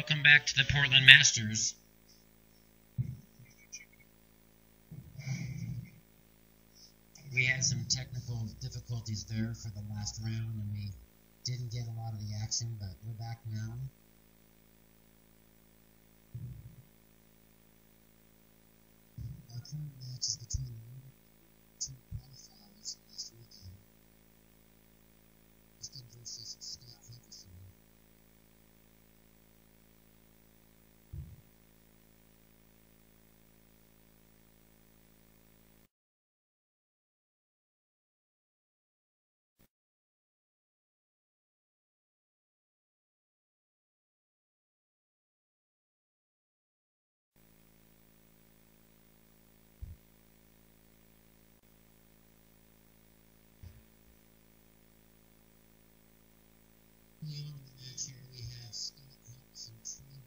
welcome back to the Portland Masters. We had some technical difficulties there for the last round, and we didn't get a lot of the action, but we're back now. Our current match is between two qualifiers last weekend. Husted versus Halvarson. In the match here we have Halvarson training.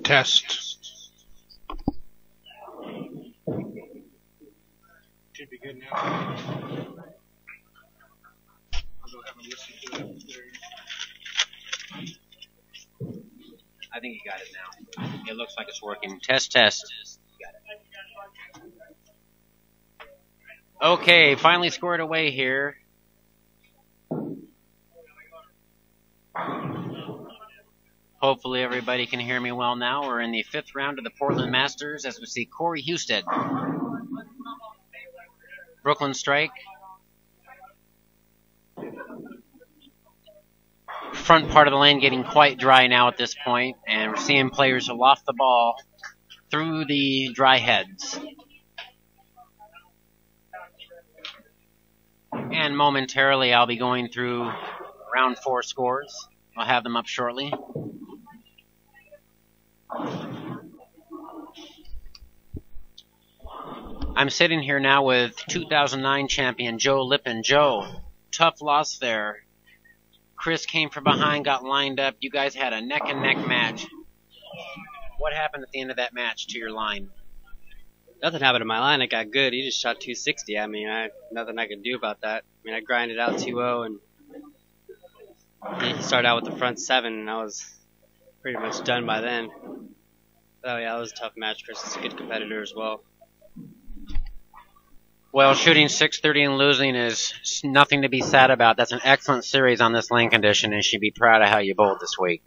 Test. Should be good now. I'll go have a listen to it. I think you got it now. It looks like it's working. Test, test. Okay, finally scored away here. Hopefully everybody can hear me well now. We're in the 5th round of the Portland Masters as we see Corey Husted. Brooklyn strike. front part of the lane getting quite dry now at this point, and we're seeing players who loft the ball through the dry heads. And momentarily I'll be going through round 4 scores. I'll have them up shortly. I'm sitting here now with 2009 champion Joe Lippin. Joe, tough loss there. Chris came from behind, got lined up. You guys had a neck-and-neck match. What happened at the end of that match to your line? Nothing happened to my line. It got good. He just shot 260. I mean, nothing I could do about that. I mean, I grinded out 2-0, and he started out with the front 7, and I was pretty much done by then. Oh yeah, it was a tough match. Chris is a good competitor as well. Well, shooting 630 and losing is nothing to be sad about. That's an excellent series on this lane condition, and you should be proud of how you bowled this week.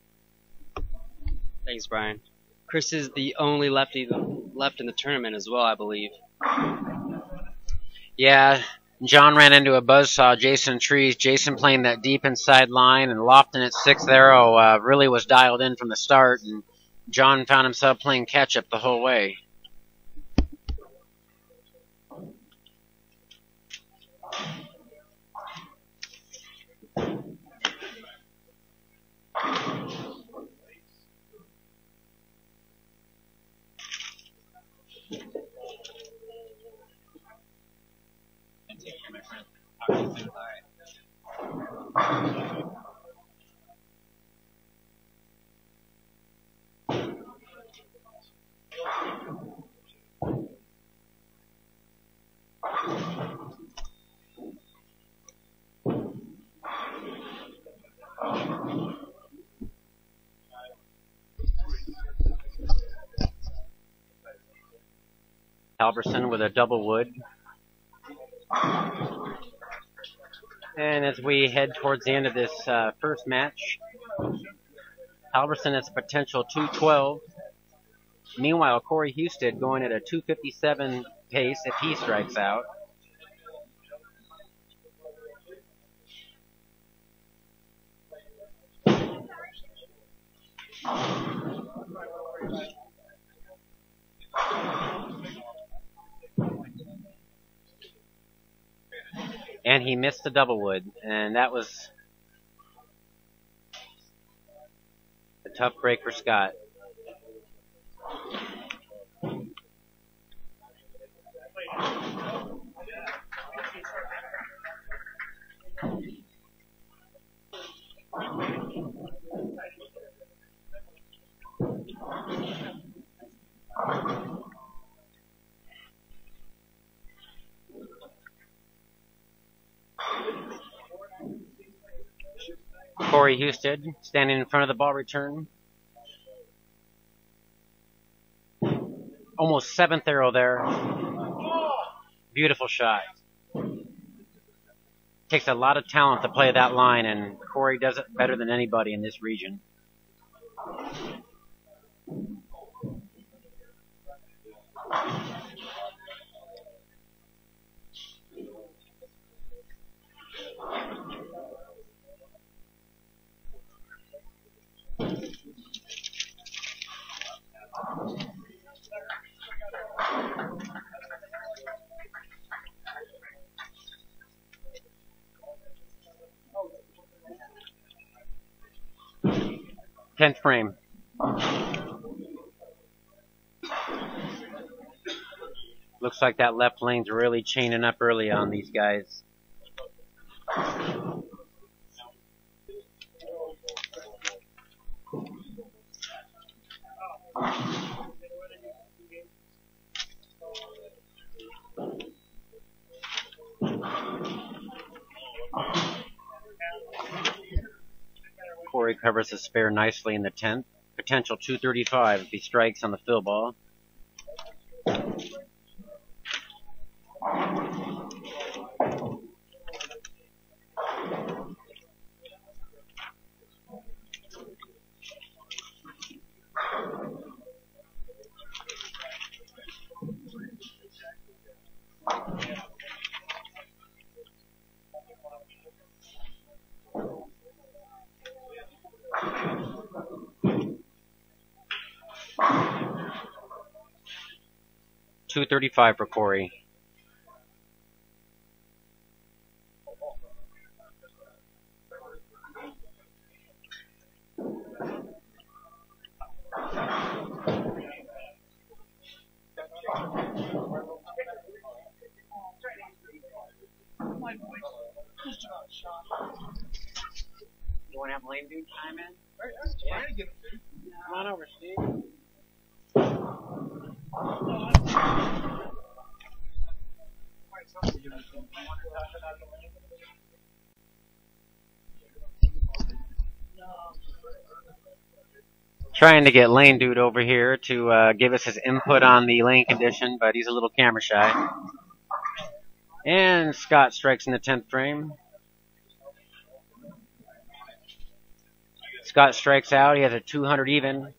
Thanks, Brian. Chris is the only lefty left in the tournament as well, I believe. Yeah, John ran into a buzzsaw, Jason Trees. Jason playing that deep inside line and lofting at 6th arrow really was dialed in from the start, and John found himself playing catch-up the whole way. Halvarson with a double wood. And as we head towards the end of this first match, Halvarson has a potential 212. Meanwhile, Corey Husted going at a 257 pace if he strikes out. And he missed the double wood, and that was a tough break for Scott. Corey Husted standing in front of the ball return. Almost 7th arrow there. Beautiful shot. Takes a lot of talent to play that line, and Corey does it better than anybody in this region. Tenth frame. Looks like that left lane's really chaining up early on these guys. Corey covers the spare nicely in the 10th. Potential 235 if he strikes on the fill ball. 235 for Corey. You want to have Lane Dude chime in? Yeah. Come on over, Steve. Trying to get Lane Dude over here to give us his input on the lane condition, but he's a little camera shy. And Scott strikes in the 10th frame. Scott strikes out. He has a 200 even.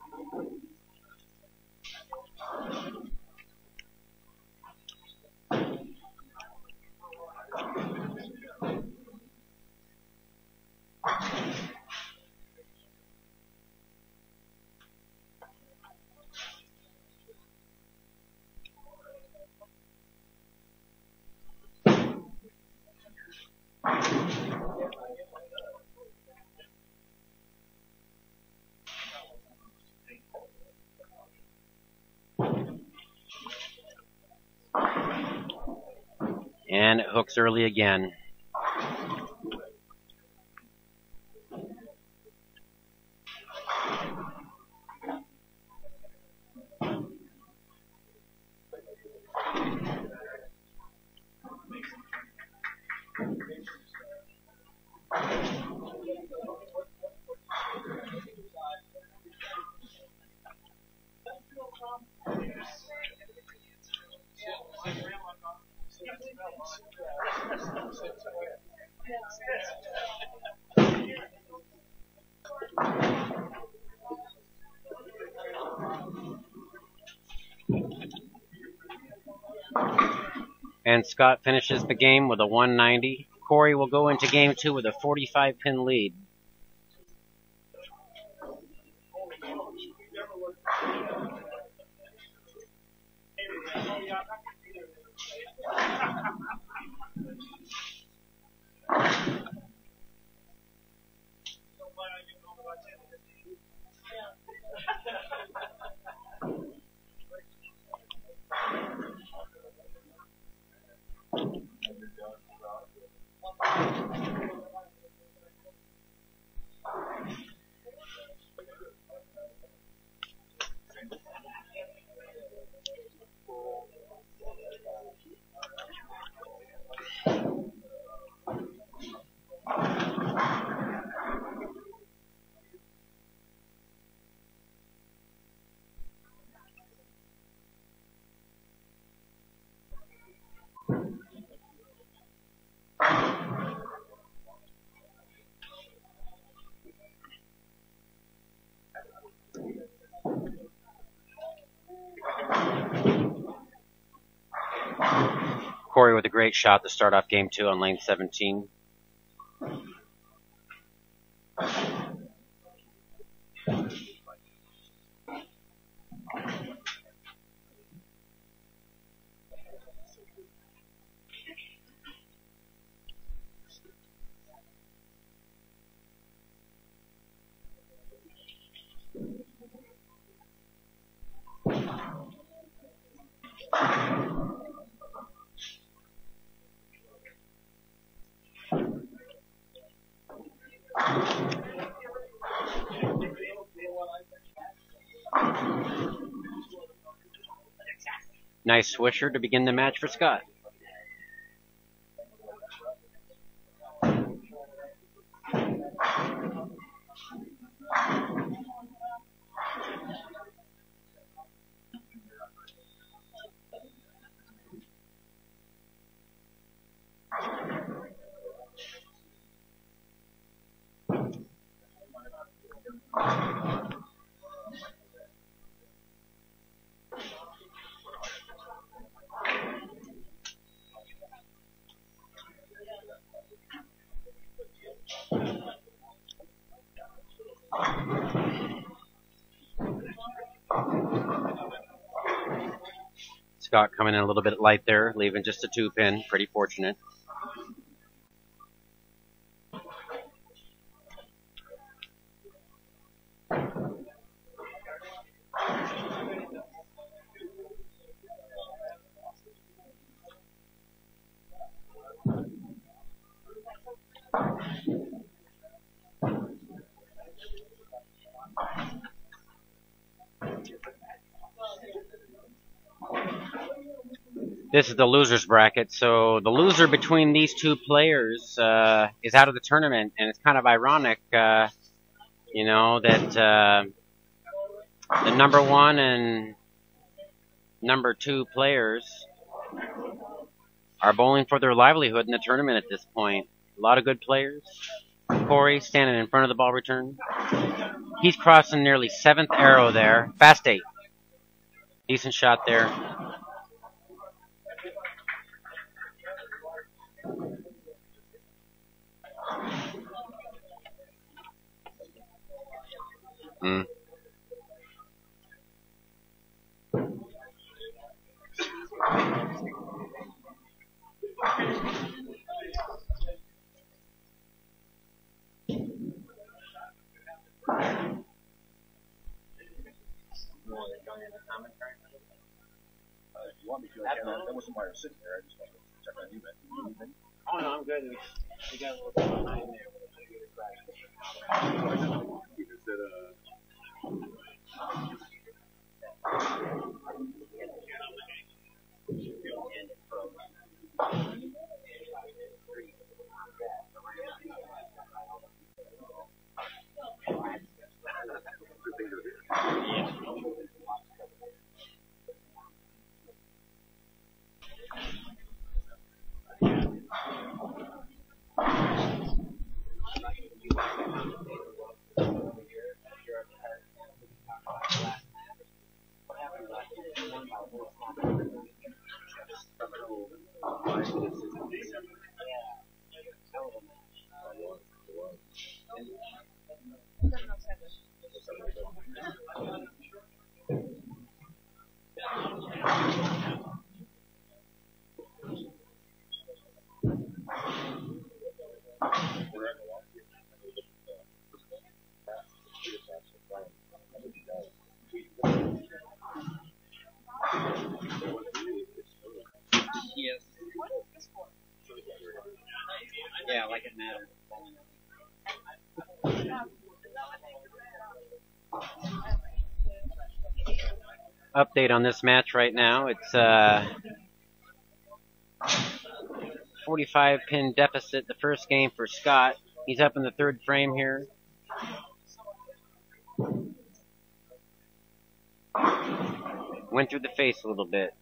And it hooks early again. And Scott finishes the game with a 190. Corey will go into game 2 with a 45-pin lead. Corey with a great shot to start off game 2 on lane 17. Nice swisher to begin the match for Scott. Scott coming in a little bit light there, leaving just a 2-pin. Pretty fortunate. This is the loser's bracket, so the loser between these two players is out of the tournament, and it's kind of ironic, you know, that the number 1 and number 2 players are bowling for their livelihood in the tournament at this point. A lot of good players. Corey standing in front of the ball return. He's crossing nearly 7th arrow there. Fast 8. Decent shot there. Mm. You want me to again? That wasn't why I was sitting there. I just wanted to check on you, man. Oh no, I'm good. We got a little bit behind there. Yes. Yeah, like it matters. Update on this match right now. It's 45-pin deficit the first game for Scott. He's up in the 3rd frame here. Went through the face a little bit.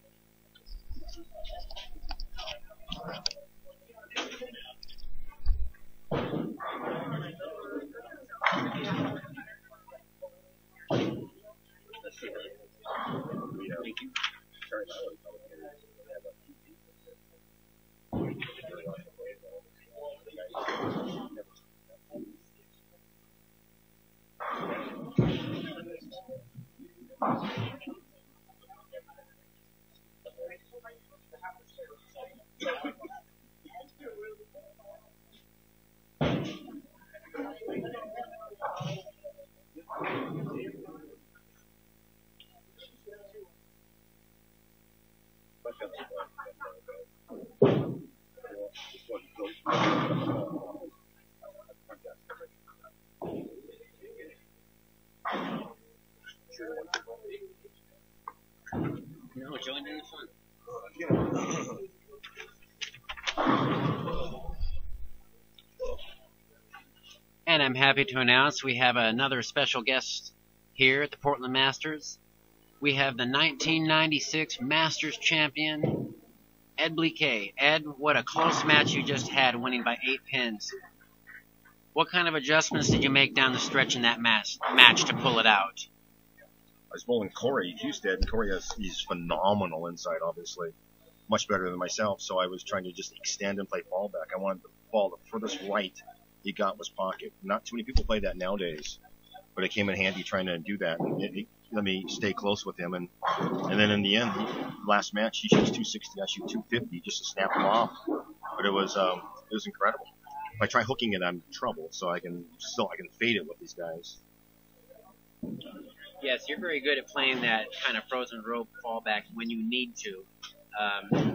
No, join in the fun. And I'm happy to announce we have another special guest here at the Portland Masters. We have the 1996 Masters champion, Ed Bliquet. Ed, what a close match you just had, winning by 8 pins. What kind of adjustments did you make down the stretch in that match to pull it out? I was bowling Corey Husted, and Corey he's phenomenal inside, obviously. Much better than myself, so I was trying to just extend and play fallback. I wanted the ball the furthest right he got was pocket. Not too many people play that nowadays. but it came in handy trying to do that. And it let me stay close with him, and then in the end, last match he shoots 260, I shoot 250 just to snap him off. But it was incredible. If I try hooking it, I'm in trouble. So I can fade it with these guys. Yes, you're very good at playing that kind of frozen rope fallback when you need to.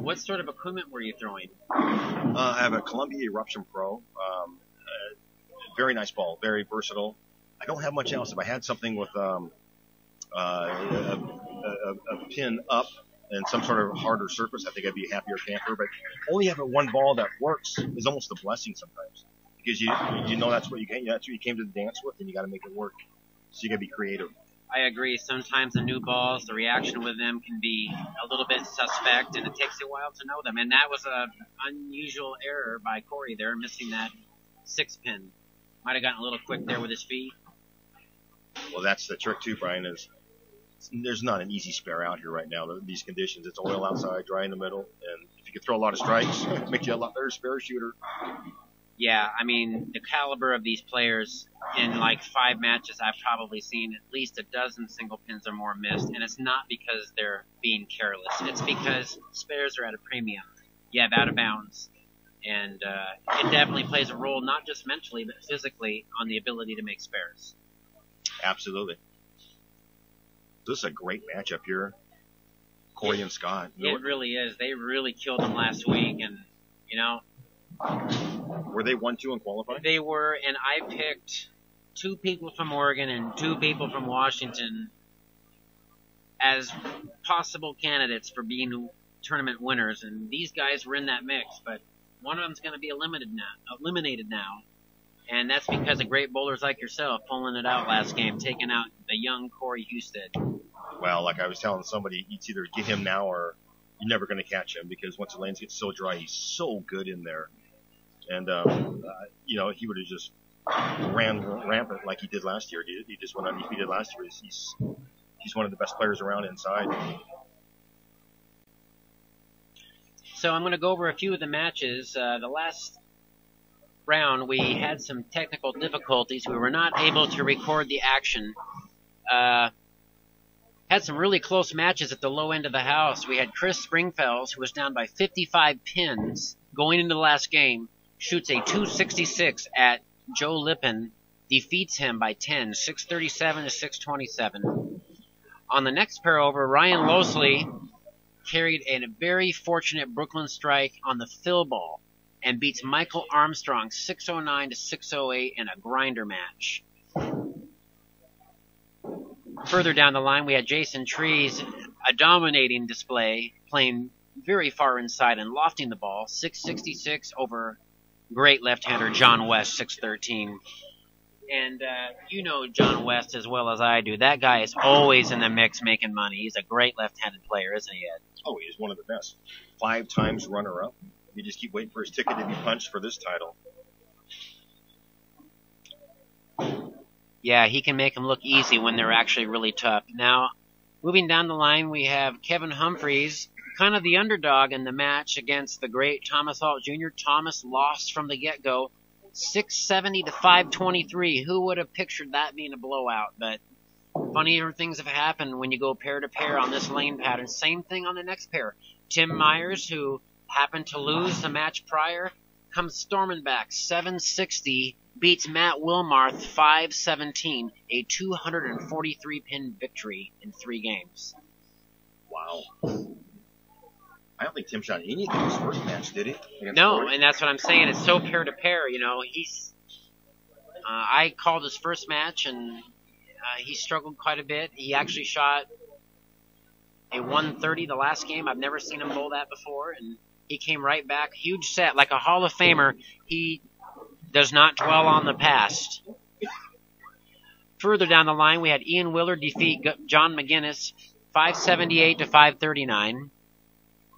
What sort of equipment were you throwing? I have a Columbia Eruption Pro. Very nice ball, very versatile. I don't have much else. If I had something with a pin up and some sort of harder surface, I think I'd be a happier camper. But only having one ball that works is almost a blessing sometimes, because you know that's what you came to the dance with, and you got to make it work. So you got to be creative. I agree. Sometimes the new balls, the reaction with them can be a little bit suspect, and it takes a while to know them. And that was an unusual error by Corey there, missing that 6-pin. Might have gotten a little quick there with his feet. Well, that's the trick too, Brian, is there's not an easy spare out here right now. These conditions, it's oil outside, dry in the middle, and if you can throw a lot of strikes, it makes you a lot better spare shooter. Yeah, I mean, the caliber of these players, in like 5 matches, I've probably seen at least a dozen single pins or more missed, and it's not because they're being careless. It's because spares are at a premium. You have out of bounds. And it definitely plays a role, not just mentally, but physically, on the ability to make spares. Absolutely. This is a great matchup here, Corey and Scott. It really is. They really killed them last week, and, you know. Were they 1-2 in qualifying? They were, and I picked 2 people from Oregon and 2 people from Washington as possible candidates for being tournament winners, and these guys were in that mix, but one of them's going to be eliminated now, and that's because of great bowlers like yourself pulling it out last game, taking out the young Corey Husted. Well, like I was telling somebody, it's either get him now or you're never going to catch him, because once the lanes get so dry, he's so good in there. And, you know, he would have just ran rampant like he did last year. He just went undefeated last year. He's one of the best players around inside. So I'm going to go over a few of the matches. The last round, we had some technical difficulties. We were not able to record the action. Had some really close matches at the low end of the house. We had Chris Springfells, who was down by 55 pins going into the last game, shoots a 266 at Joe Lippin, defeats him by 10, 637 to 627. On the next pair over, Ryan Losley carried a very fortunate Brooklyn strike on the fill ball and beats Michael Armstrong 609 to 608 in a grinder match. Further down the line, we had Jason Trees, a dominating display, playing very far inside and lofting the ball, 666 over great left-hander John West, 613. And you know John West as well as I do. That guy is always in the mix making money. He's a great left-handed player, isn't he, Ed? Oh, he's one of the best. 5 times runner-up. You just keep waiting for his ticket to be punched for this title. Yeah, he can make them look easy when they're actually really tough. Now, moving down the line, we have Kevin Humphreys, kind of the underdog in the match against the great Thomas Alt Jr. Thomas lost from the get-go, 670 to 523. Who would have pictured that being a blowout? But funnier things have happened when you go pair-to-pair on this lane pattern. Same thing on the next pair. Tim Myers, who happened to lose the match prior, comes storming back, 760, beats Matt Wilmarth 517, a 243-pin victory in 3 games. Wow. I don't think Tim shot anything in his first match, did he? No, and that's what I'm saying. It's so pair-to-pair, you know. I called his first match, and he struggled quite a bit. He actually shot a 130 the last game. I've never seen him bowl that before, and he came right back. Huge set. Like a Hall of Famer, he does not dwell on the past. Further down the line, we had Ian Willard defeat John McGinnis 578 to 539.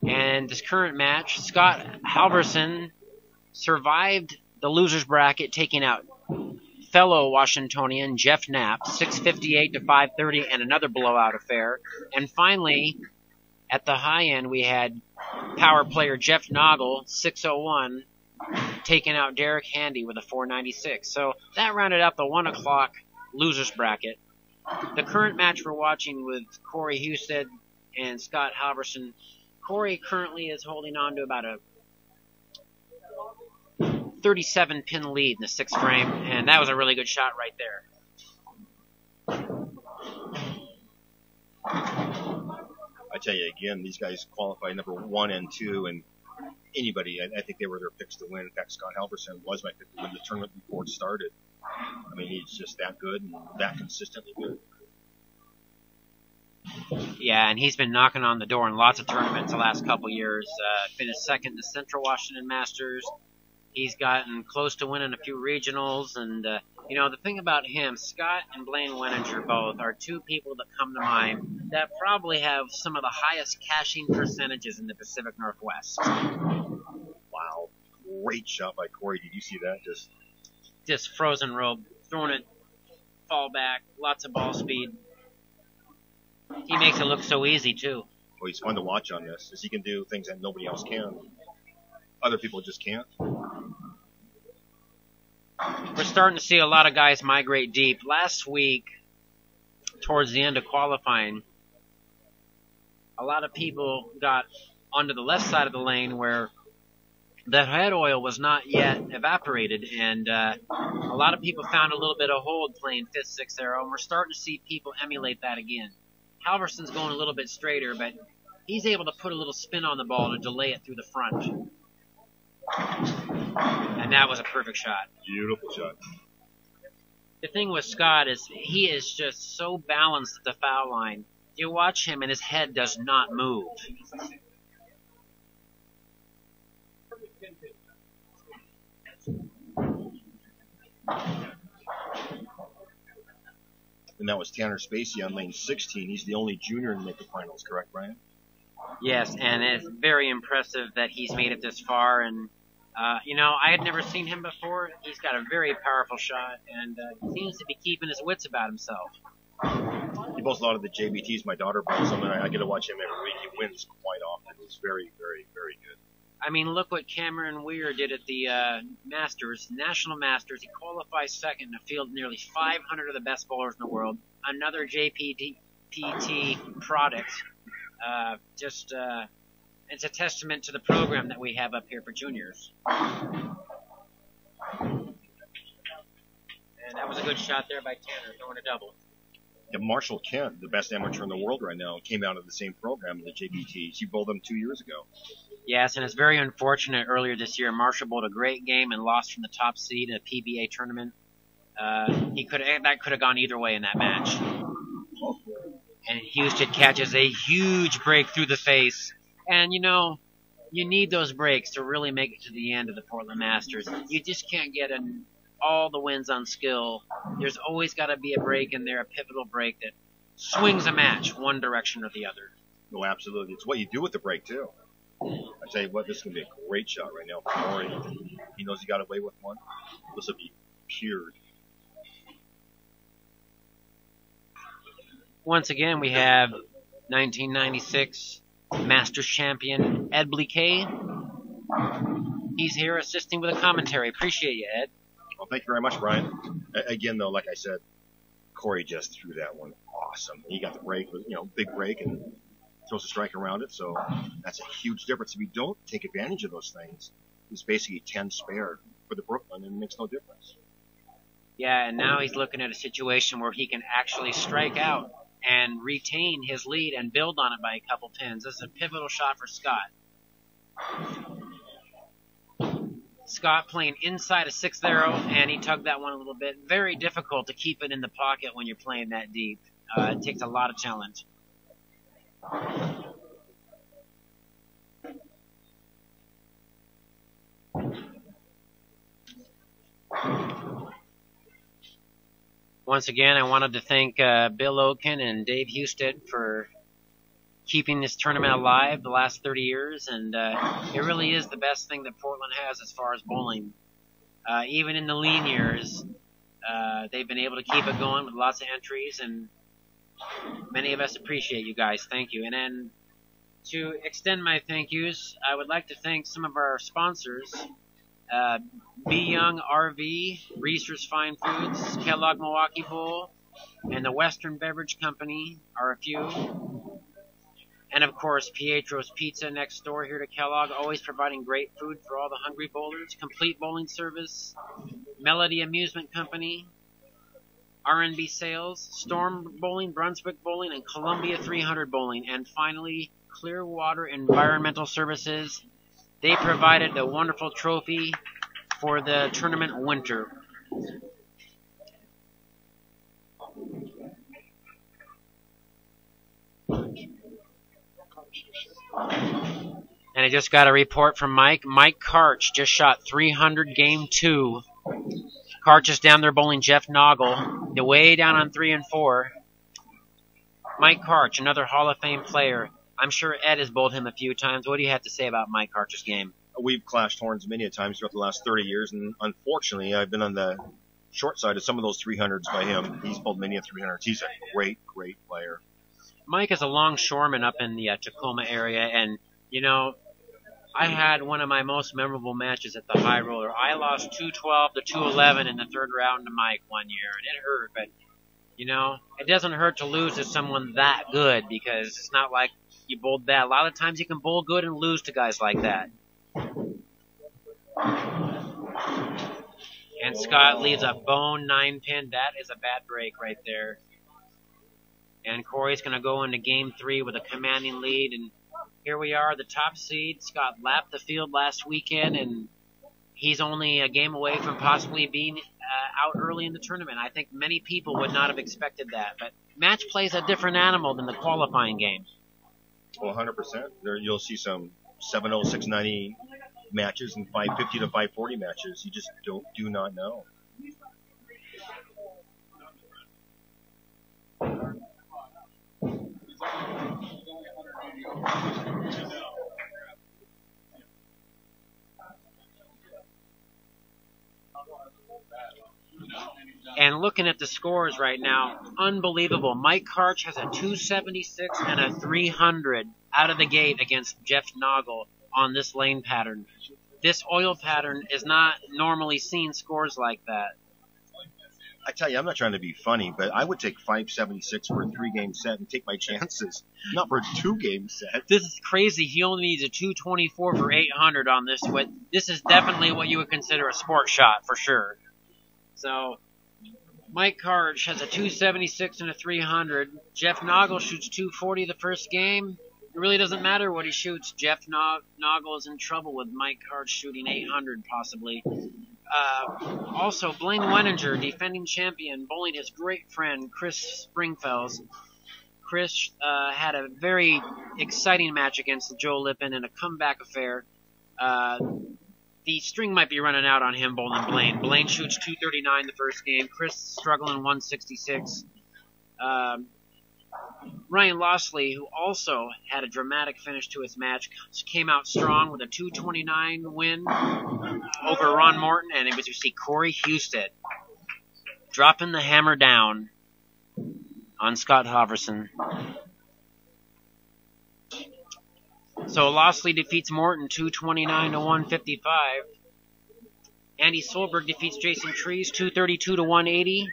And this current match, Scott Halvarson survived the loser's bracket, taking out fellow Washingtonian Jeff Knapp 658 to 530, and another blowout affair. And finally, at the high end, we had power player Jeff Noggle 601 taking out Derek Handy with a 496. So that rounded out the 1 o'clock losers bracket. The current match we're watching with Corey Husted and Scott Halvarson, Corey currently is holding on to about a 37 pin lead in the 6th frame, and that was a really good shot right there. I tell you again, these guys qualify number 1 and 2, and anybody, I think they were their picks to win. In fact, Scott Halvarson was my pick to win the tournament before it started. I mean, he's just that good and that consistently good. Yeah, and he's been knocking on the door in lots of tournaments the last couple years. Finished second in the Central Washington Masters. He's gotten close to winning a few regionals, and you know, the thing about him, Scott and Blaine Weninger both are two people that come to mind that probably have some of the highest cashing percentages in the Pacific Northwest. Wow. Great shot by Corey. Did you see that? Just frozen rope, throwing it, fall back, lots of ball speed. He makes it look so easy, too. Well, he's fun to watch on this, as he can do things that nobody else can. Other people just can't. We're starting to see a lot of guys migrate deep. Last week, towards the end of qualifying, a lot of people got onto the left side of the lane where the head oil was not yet evaporated, and a lot of people found a little bit of hold playing 5th, 6th arrow, and we're starting to see people emulate that again. Halvarson's going a little bit straighter, but he's able to put a little spin on the ball to delay it through the front. And that was a perfect shot. Beautiful shot. The thing with Scott is he is just so balanced at the foul line. You watch him and his head does not move. And that was Tanner Spacey on lane 16. He's the only junior to make the finals, correct, Brian? Yes, and it's very impressive that he's made it this far. And, you know, I had never seen him before. He's got a very powerful shot, and he seems to be keeping his wits about himself. He bowls a lot of the JBTs. My daughter bowls them, and I get to watch him every week. He wins quite often. He's very, very, very good. I mean, look what Cameron Weir did at the Masters, National Masters. He qualifies second in a field of nearly 500 of the best bowlers in the world. Another JPT product. It's a testament to the program that we have up here for juniors. And that was a good shot there by Tanner, throwing a double. And Marshall Kent, the best amateur in the world right now, came out of the same program, the JBTs. He bowled them 2 years ago. Yes, and it's very unfortunate. Earlier this year, Marshall bowled a great game and lost from the top seed in a PBA tournament. That could have gone either way in that match. And Husted catches a huge break through the face. And, you know, you need those breaks to really make it to the end of the Portland Masters. You just can't get all the wins on skill. There's always got to be a break in there, a pivotal break that swings a match one direction or the other. No, absolutely. It's what you do with the break, too. I tell you what, this is going to be a great shot right now for Corey. He knows he got away with one. This will be cured. Once again, we have 1996 Masters champion Ed Bliquet. He's here assisting with a commentary. Appreciate you, Ed. Well, thank you very much, Brian. Again, though, like I said, Corey just threw that one awesome. He got the break, big break, and throws a strike around it. So that's a huge difference. If you don't take advantage of those things, it's basically 10 spared for the Brooklyn, and it makes no difference. Yeah, and now he's looking at a situation where he can actually strike out and retain his lead and build on it by a couple pins. This is a pivotal shot for Scott. Scott playing inside a 6th arrow, and he tugged that one a little bit. Very difficult to keep it in the pocket when you're playing that deep. It takes a lot of talent. Once again, I wanted to thank Bill Oaken and Dave Husted for keeping this tournament alive the last 30 years, and it really is the best thing that Portland has as far as bowling. Even in the lean years, they've been able to keep it going with lots of entries, and many of us appreciate you guys. Thank you. And then to extend my thank yous, I would like to thank some of our sponsors. B. Young RV, Reese's Fine Foods, Kellogg Milwaukee Bowl, and the Western Beverage Company are a few. And of course, Pietro's Pizza next door here to Kellogg, always providing great food for all the hungry bowlers. Complete Bowling Service, Melody Amusement Company, R&B Sales, Storm Bowling, Brunswick Bowling, and Columbia 300 Bowling. And finally, Clearwater Environmental Services. They provided the wonderful trophy for the tournament winter. And I just got a report from Mike. Mike Karch just shot 300 game 2. Karch is down there bowling Jeff Noggle. They're way down on 3 and 4. Mike Karch, another Hall of Fame player. I'm sure Ed has bowled him a few times. What do you have to say about Mike Karch's game? We've clashed horns many a times throughout the last 30 years, and unfortunately, I've been on the short side of some of those 300s by him. He's bowled many a 300s. He's a great, great player. Mike is a longshoreman up in the Tacoma area, and, you know, I had one of my most memorable matches at the High Roller. I lost 212 to 211 in the third round to Mike one year, and it hurt, but, you know, it doesn't hurt to lose to someone that good, because it's not like you bowled bad. A lot of times you can bowl good and lose to guys like that. And Scott leaves a bone 9-pin. That is a bad break right there. And Corey's going to go into game 3 with a commanding lead. And here we are, the top seed. Scott lapped the field last weekend, and he's only a game away from possibly being out early in the tournament. I think many people would not have expected that. But match play is a different animal than the qualifying game. Well, 100%. There, you'll see some 7-0, 690 matches and 550 to 540 matches. You just do not know. And looking at the scores right now, unbelievable. Mike Karch has a 276 and a 300 out of the gate against Jeff Noggle on this lane pattern. This oil pattern is not normally seen scores like that. I tell you, I'm not trying to be funny, but I would take 576 for a 3-game set and take my chances, not for a 2-game set. This is crazy. He only needs a 224 for 800 on this. This is definitely what you would consider a sport shot for sure. So Mike Karch has a 276 and a 300. Jeff Noggle shoots 240 the first game. It really doesn't matter what he shoots. Jeff Noggle is in trouble with Mike Karch shooting 800 possibly. Also, Blaine Wenninger, defending champion, bowling his great friend Chris Springfells. Chris had a very exciting match against Joe Lippin in a comeback affair. The string might be running out on him bowling Blaine. Blaine shoots 239 the first game. Chris struggling 166. Ryan Lossley, who also had a dramatic finish to his match, came out strong with a 229 win over Ron Morton, and it was, you see, Corey Husted dropping the hammer down on Scott Halvarson. So Lossley defeats Morton 229 to 155. Andy Solberg defeats Jason Trees 232 to 180.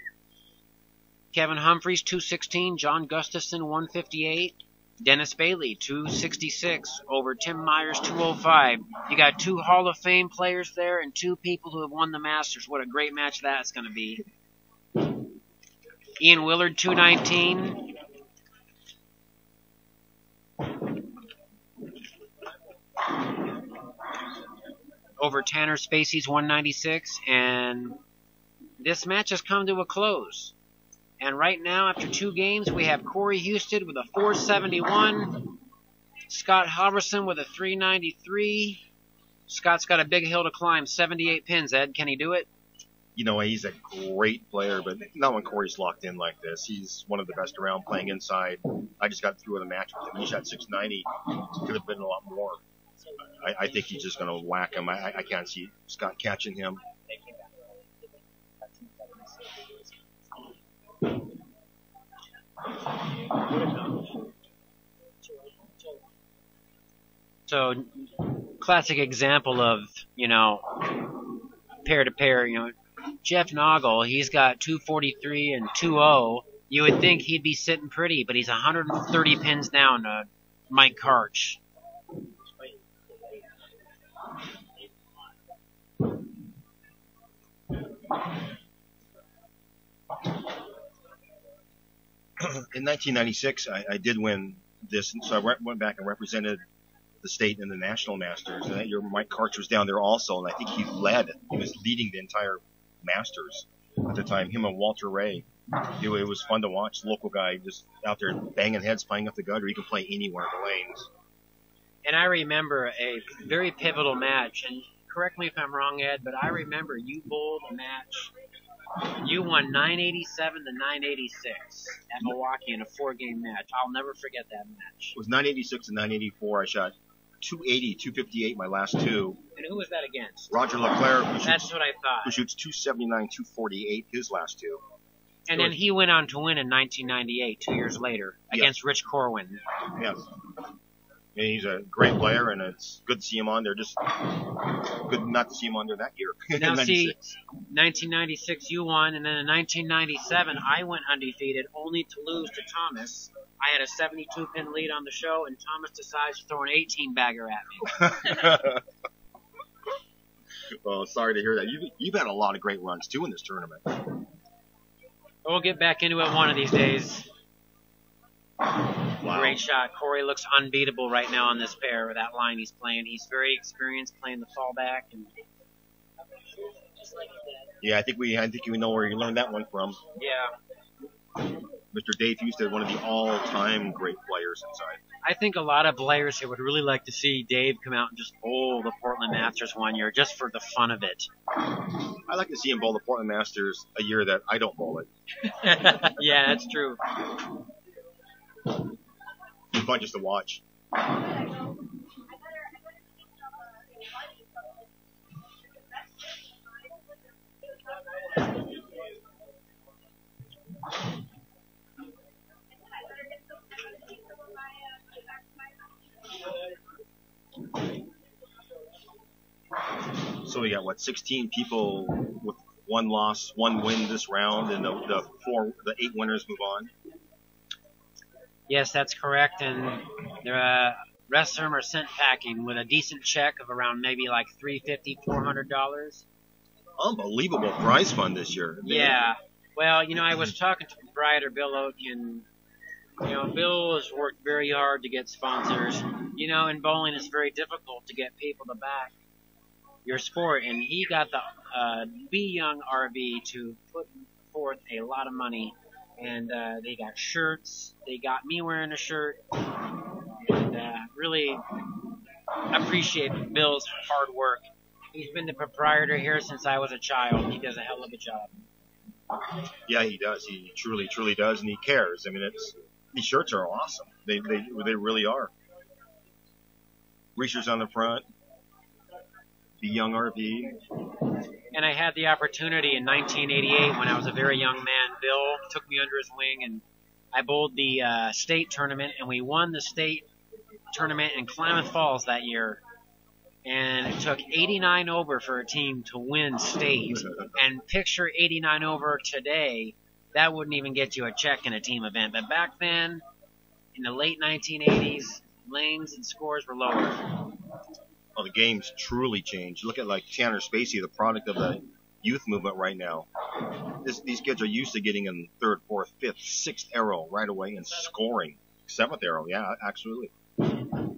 Kevin Humphreys 216, John Gustafson 158, Dennis Bailey 266 over Tim Myers 205. You got 2 Hall of Fame players there and 2 people who have won the Masters. What a great match that's going to be. Ian Willard 219. Over Tanner Spacey's 196, and this match has come to a close. And right now, after 2 games, we have Corey Husted with a 471, Scott Halvarson with a 393. Scott's got a big hill to climb, 78 pins. Ed, can he do it? You know, he's a great player, but not when Corey's locked in like this. He's one of the best around playing inside. I just got through with a match with him. He shot 690. Could have been a lot more. I think he's just going to whack him. I can't see Scott catching him. So, classic example of, you know, pair to pair. Jeff Noggle, he's got 243 and 2-0. You would think he'd be sitting pretty, but he's 130 pins down to Mike Karch. In 1996, I did win this, so I went back and represented the state in the National Masters. And that year, Mike Karch was down there also, and I think he was leading the entire Masters at the time, him and Walter Ray. It was fun to watch. Local guy just out there banging heads, playing up the gutter. He can play anywhere in the lanes. And I remember a very pivotal match, and correct me if I'm wrong, Ed, but I remember you bowled a match. You won 987 to 986 at Milwaukee in a 4-game match. I'll never forget that match. It was 986 and 984. I shot 280, 258 my last two. And who was that against? Roger Leclerc, That's what I thought. Who shoots 279, 248 his last two. And then he went on to win in 1998, 2 years later, against Rich Corwin. Yes. And he's a great player, and it's good to see him on there. Just good not to see him on there that year. Now, see, 1996 you won, and then in 1997 I went undefeated, only to lose to Thomas. I had a 72-pin lead on the show, and Thomas decides to throw an 18-bagger at me. Well, sorry to hear that. You've had a lot of great runs, too, in this tournament. We'll get back into it one of these days. Wow. Great shot. Corey looks unbeatable right now on this pair with that line he's playing. He's very experienced playing the fallback. And yeah, I think we know where you learned that one from. Yeah. Mr. Dave Husted, one of the all-time great players inside. I think a lot of players here would really like to see Dave come out and just bowl the Portland Masters one year just for the fun of it. I like to see him bowl the Portland Masters a year that I don't bowl it. Yeah, that's true. It's fun just to watch. So we got 16 people with 1 loss, 1 win this round, and the 8 winners move on. Yes, that's correct, and the rest of them are sent packing with a decent check of around maybe like $350, $400. Unbelievable prize fund this year. Yeah. Well, I was talking to proprietor Bill Oak, and Bill has worked very hard to get sponsors. In bowling, it's very difficult to get people to back your sport, and he got the Be Young RV to put forth a lot of money. And they got shirts. They got me wearing a shirt. And really appreciate Bill's hard work. He's been the proprietor here since I was a child. He does a hell of a job. Yeah, he does. He truly, truly does, and he cares. I mean, these shirts are awesome. They really are. Reachers on the front. The Young RV. And I had the opportunity in 1988 when I was a very young man. Bill took me under his wing, and I bowled the state tournament, and we won the state tournament in Klamath Falls that year. And it took 89 over for a team to win state. And picture 89 over today, that wouldn't even get you a check in a team event. But back then, in the late 1980s, lanes and scores were lower. Well, the game's truly changed. Look at Tanner Spacey, the product of the youth movement right now. These kids are used to getting in 3rd, 4th, 5th, 6th arrow right away and scoring. 7th arrow, yeah, absolutely.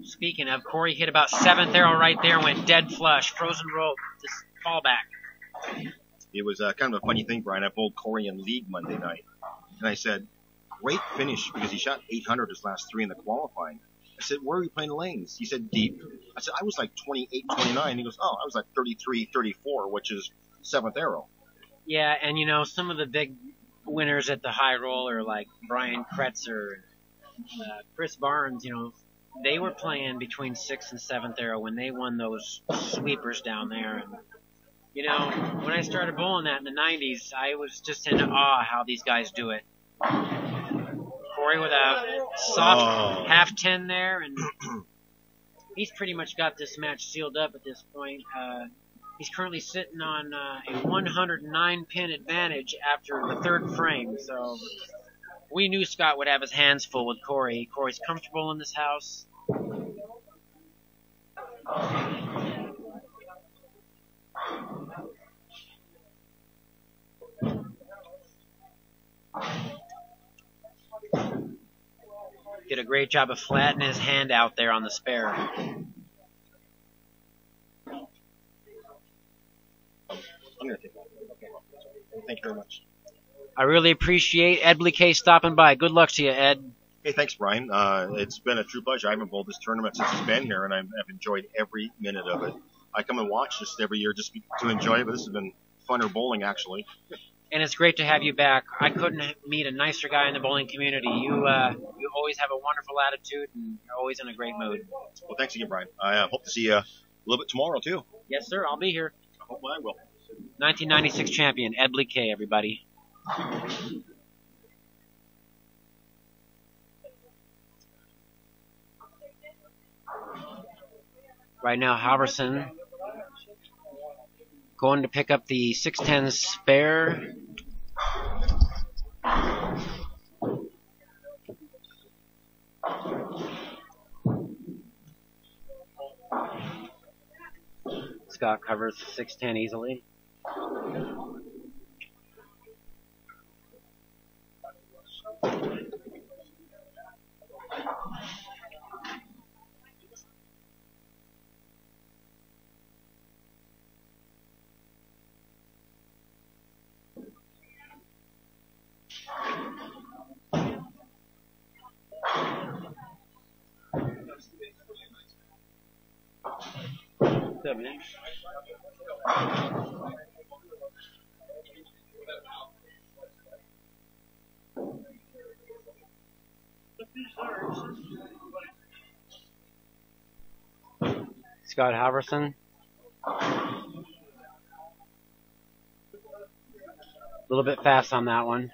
Speaking of, Corey hit about 7th arrow right there, went dead flush, frozen rope, just fall back. It was kind of a funny thing, Brian. I bowled Corey in league Monday night, and I said, great finish, because he shot 800 his last 3 in the qualifying. I said, where are you playing lanes? He said, deep. I said, I was like 28, 29. He goes, oh, I was like 33, 34, which is 7th arrow. Yeah, and some of the big winners at the high roller, like Brian Kretzer, Chris Barnes, they were playing between 6th and 7th arrow when they won those sweepers down there. And, when I started bowling that in the 90s, I was just in awe how these guys do it. Corey with a soft half 10 there, and he's pretty much got this match sealed up at this point. He's currently sitting on a 109 pin advantage after the third frame. So we knew Scott would have his hands full with Corey. Corey's comfortable in this house. Did a great job of flattening his hand out there on the spare. I'm going to take that. Okay. Thank you very much. I really appreciate Ed Bliquet stopping by. Good luck to you, Ed. Hey, thanks, Brian. It's been a true pleasure. I haven't bowled this tournament since it's been here, and I've enjoyed every minute of it. I come and watch this every year just to enjoy it, but this has been funner bowling, actually. And it's great to have you back. I couldn't meet a nicer guy in the bowling community. You always have a wonderful attitude, and you're always in a great mood. Well, thanks again, Brian. I hope to see you a little bit tomorrow, too. Yes, sir. I'll be here. I hope I will. 1996 champion, Ed Bliquet, everybody. Right now, Halvarson going to pick up the 610 spare. Scott covers 610 easily. Scott Halvarson. A little bit fast on that one.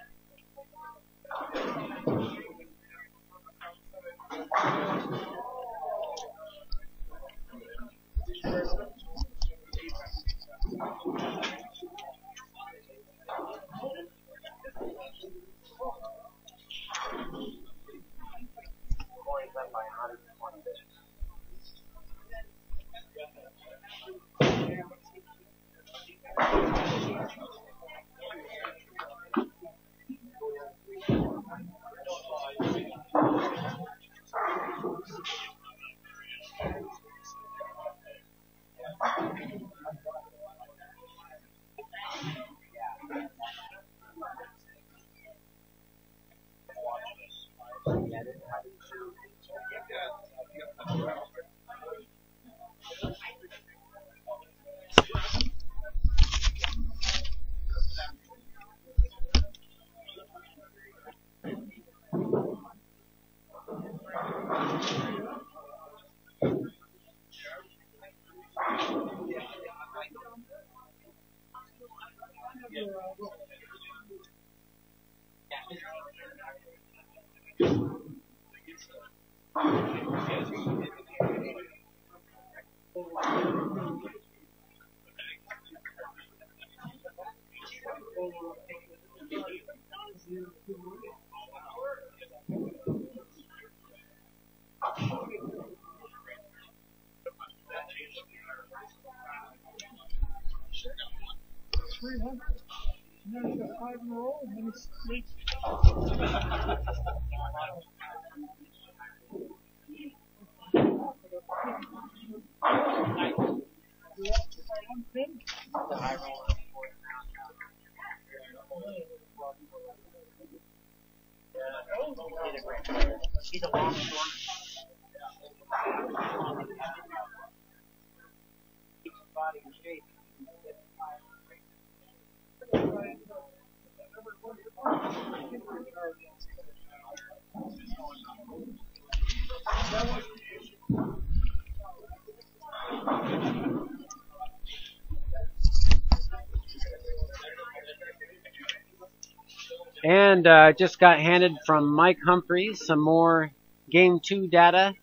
And just got handed from Mike Humphreys some more Game 2 data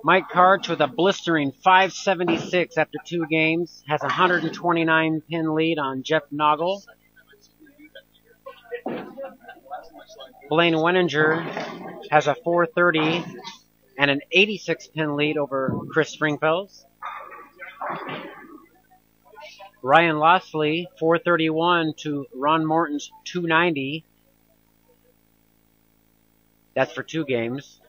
Mike Karch with a blistering 576 after 2 games. Has a 129 pin lead on Jeff Noggle. Blaine Weninger has a 430 and an 86 pin lead over Chris Springfells. Ryan Lossley, 431 to Ron Morton's 290. That's for 2 games.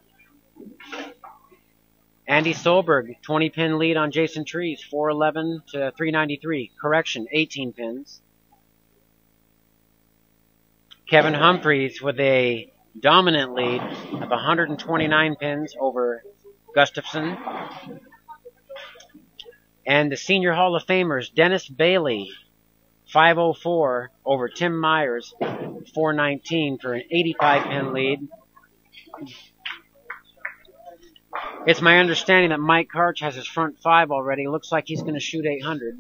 Andy Solberg, 20 pin lead on Jason Trees, 411 to 393. Correction, 18 pins. Kevin Humphreys with a dominant lead of 129 pins over Gustafson. And the Senior Hall of Famers, Dennis Bailey, 504 over Tim Myers, 419 for an 85 pin lead. It's my understanding that Mike Karch has his front 5 already. Looks like he's going to shoot 800.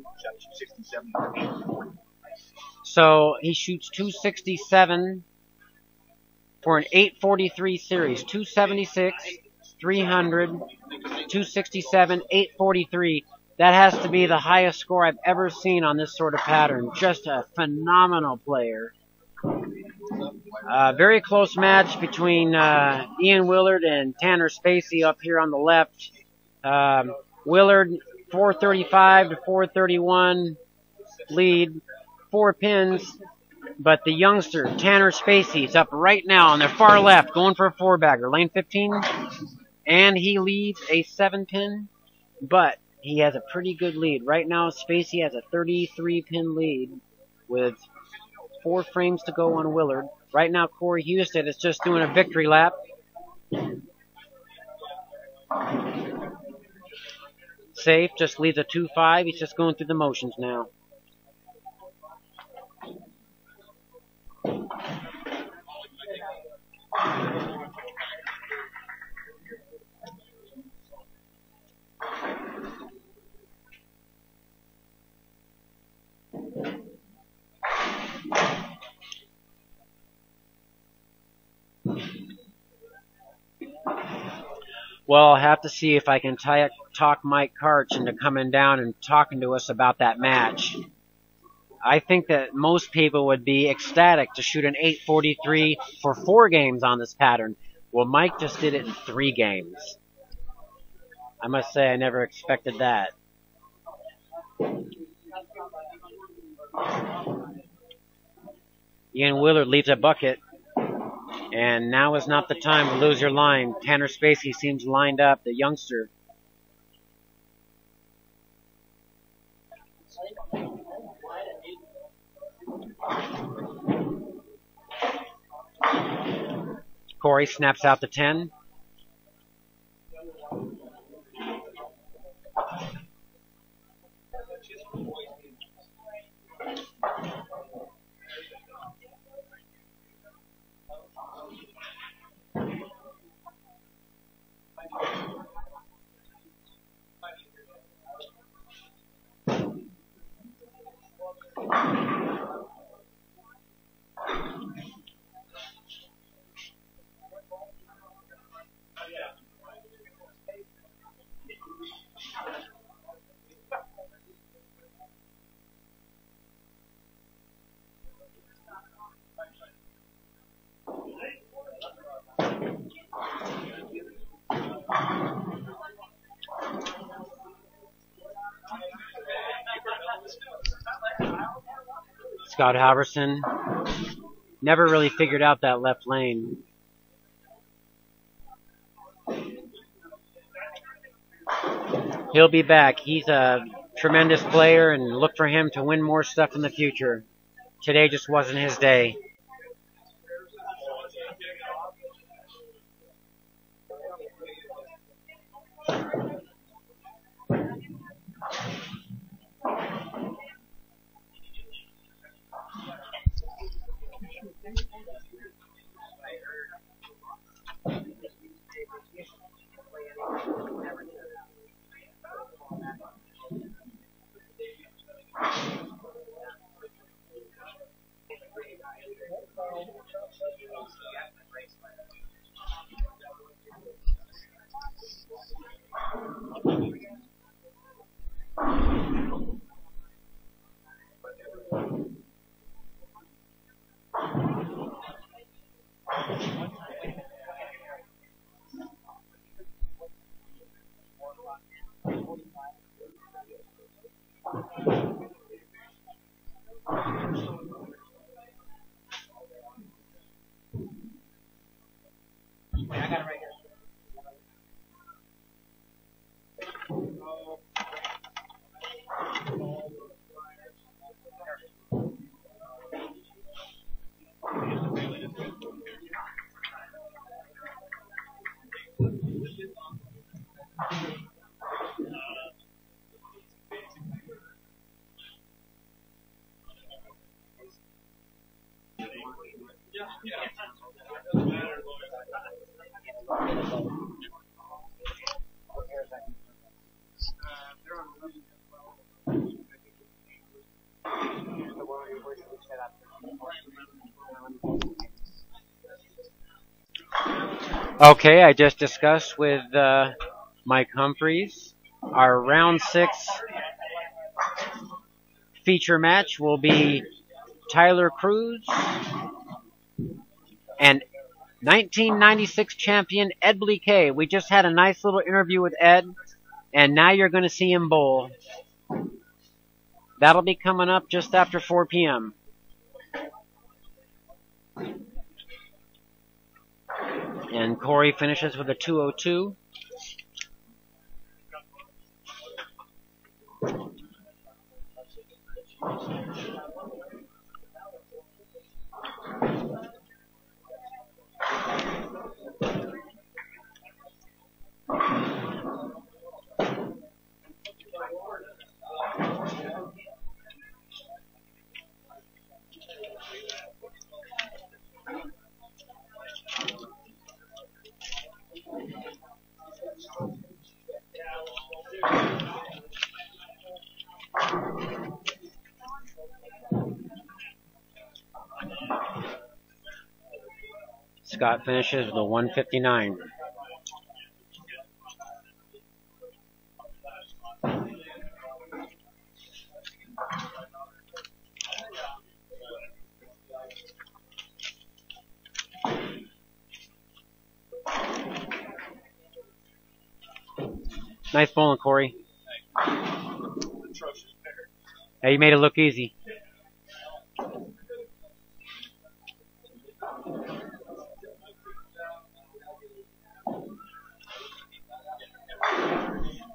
So he shoots 267 for an 843 series. 276, 300, 267, 843. That has to be the highest score I've ever seen on this sort of pattern. Just a phenomenal player. Very close match between Ian Willard and Tanner Spacey up here on the left. Willard, 435 to 431 lead, 4 pins. But the youngster, Tanner Spacey, is up right now on their far left, going for a 4-bagger. Lane 15, and he leads a 7-pin, but he has a pretty good lead. Right now, Spacey has a 33-pin lead with 4 frames to go on Willard. Right now, Corey Husted is just doing a victory lap. Safe, just leads a 2-5. He's just going through the motions now. Well, I'll have to see if I can talk Mike Karch into coming down and talking to us about that match. I think that most people would be ecstatic to shoot an 843 for 4 games on this pattern. Well, Mike just did it in 3 games. I must say I never expected that. Ian Willard leads a bucket. And now is not the time to lose your line. Tanner Spacey seems lined up, the youngster. Corey snaps out the 10. Scott Halvarson never really figured out that left lane. He'll be back. He's a tremendous player, and look for him to win more stuff in the future. Today just wasn't his day. Okay, I just discussed with Mike Humphreys. Our round 6 feature match will be Tyler Cruz and 1996 champion Ed Bliquet. We just had a nice little interview with Ed, and now you're going to see him bowl. That'll be coming up just after 4 p.m. And Corey finishes with a 202. Scott finishes with a 159. Nice bowling, Corey. Hey, you made it look easy.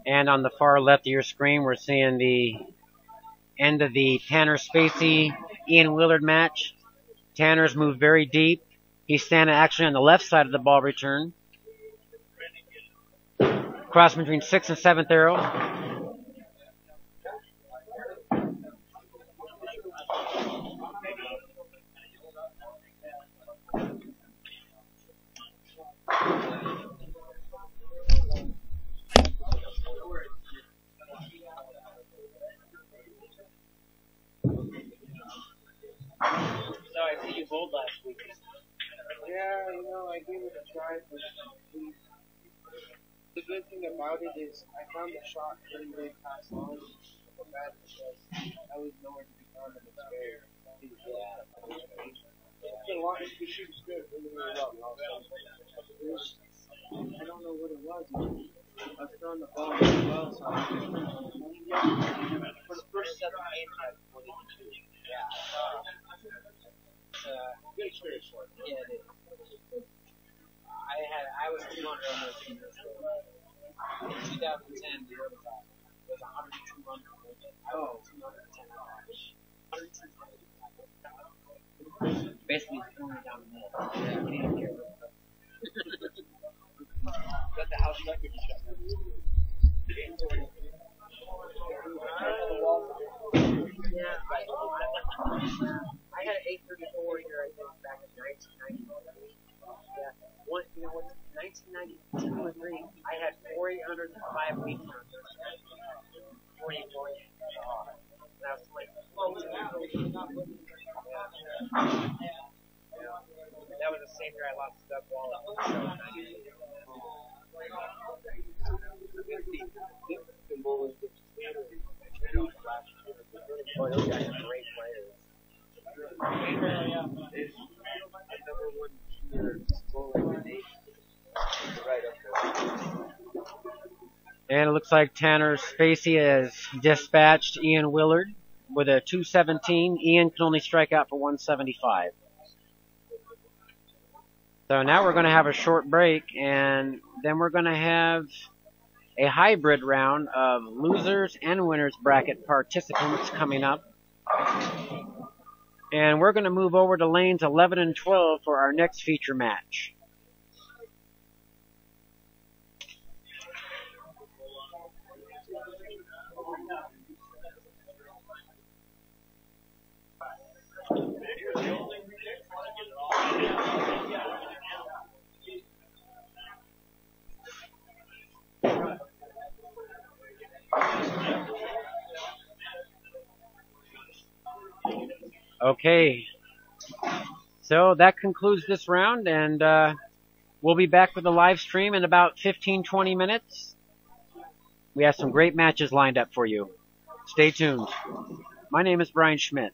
And on the far left of your screen, we're seeing the end of the Tanner Spacey, Ian Willard match. Tanner's moved very deep. He's standing actually on the left side of the ball return. Cross between 6th and 7th arrow. So I see you bowled last week. Yeah, you know, I gave it a try, but the good thing about it is I found the shot pretty way past long. Bad because I was nowhere to be found in the spare. Yeah. It's been a lot. The shoot's good, really, really well. I don't know what it was. I was throwing the ball really well, so I was for the first 7 games I was 42. Yeah. Good experience for it. Yeah, it is. I was 200 on those 2 years ago. In 2010, the other time was 102 under. Oh, 210 dollars. 102. Basically, throwing it down the middle. Yeah, you didn't care. Got the house record shut. Yeah, I had an 834 here, I think, back in 1990. Yeah. You know what? 1992 or 3, I had 4,800 and 5 weeks. 44. And I was like, that was the same year I lost Doug Wallace. Boy, those guys are great players. And it looks like Tanner Spacey has dispatched Ian Willard with a 217. Ian can only strike out for 175. So now we're going to have a short break, and then we're going to have a hybrid round of losers and winners bracket participants coming up. And we're going to move over to lanes 11 and 12 for our next feature match. Okay, so that concludes this round, and we'll be back with the live stream in about 15-20 minutes. We have some great matches lined up for you. Stay tuned. My name is Brian Schmidt.